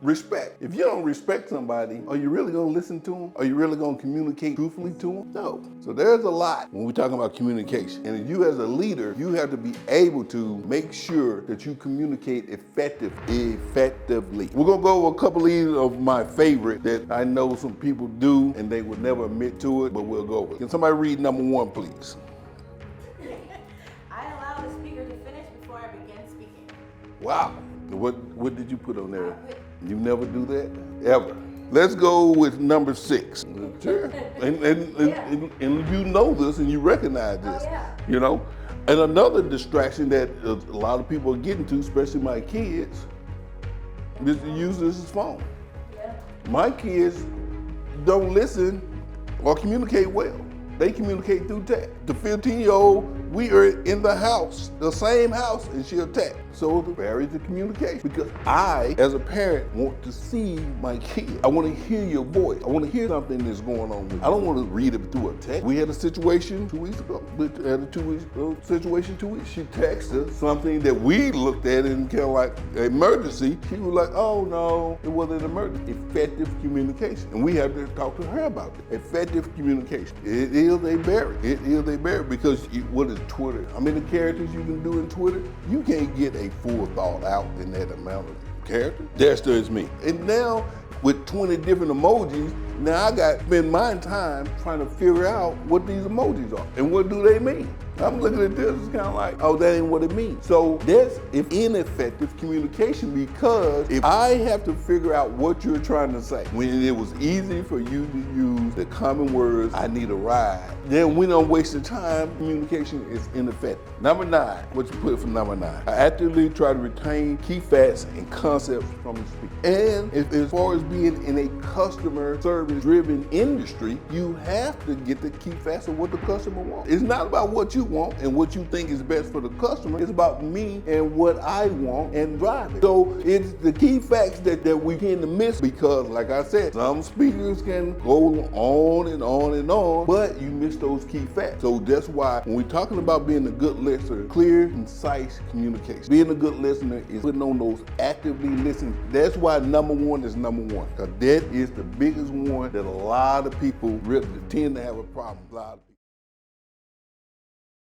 Respect. If you don't respect somebody, are you really gonna listen to them? Are you really gonna communicate truthfully to them? No. So there's a lot when we're talking about communication. And you as a leader, you have to be able to make sure that you communicate effectively. We're gonna go over a couple of these of my favorite that I know some people do and they would never admit to it, but we'll go with it. Can somebody read number 1, please? I allow the speaker to finish before I begin speaking. Wow. What did you put on there? You never do that? Ever. Let's go with number 6. Sure. And you know this and you recognize this. Oh, yeah. You know? And another distraction that a lot of people are getting to, especially my kids, is to use this as phone. Yeah. My kids don't listen or communicate well. They communicate through text. The 15-year-old, we are in the house, the same house, and she'll text. So the barriers to communication. Because I, as a parent, want to see my kid. I want to hear your voice. I want to hear something that's going on with you. I don't want to read it through a text. We had a situation 2 weeks ago. Situation 2 weeks. She texted something that we looked at and kind of like emergency. She was like, oh no, it wasn't an emergency. Effective communication. And we have to talk to her about it. Effective communication. It is a barrier. It is a barrier because what is Twitter? How many characters you can do in Twitter? You can't get a full thought out in that amount of character. That's just me. And now with 20 different emojis, now I got to spend my time trying to figure out what these emojis are and what do they mean. I'm looking at this, it's kind of like, oh, that ain't what it means. So that's ineffective communication because if I have to figure out what you're trying to say, when it was easy for you to use the common words, I need a ride, then we don't waste the time, communication is ineffective. Number 9, what you put for number 9? I actively try to retain key facts and concepts from the speaker. And as far as being in a customer service driven industry, you have to get the key facts of what the customer wants. It's not about what you want and what you think is best for the customer. It's about me and what I want and drive it. So it's the key facts that we tend to miss because, like I said, some speakers can go on and on and on, but you miss those key facts. So that's why when we're talking about being a good listener, clear, concise communication. Being a good listener is putting on those actively listening. That's why number 1 is number 1, because that is the biggest one that a lot of people really tend to have a problem with.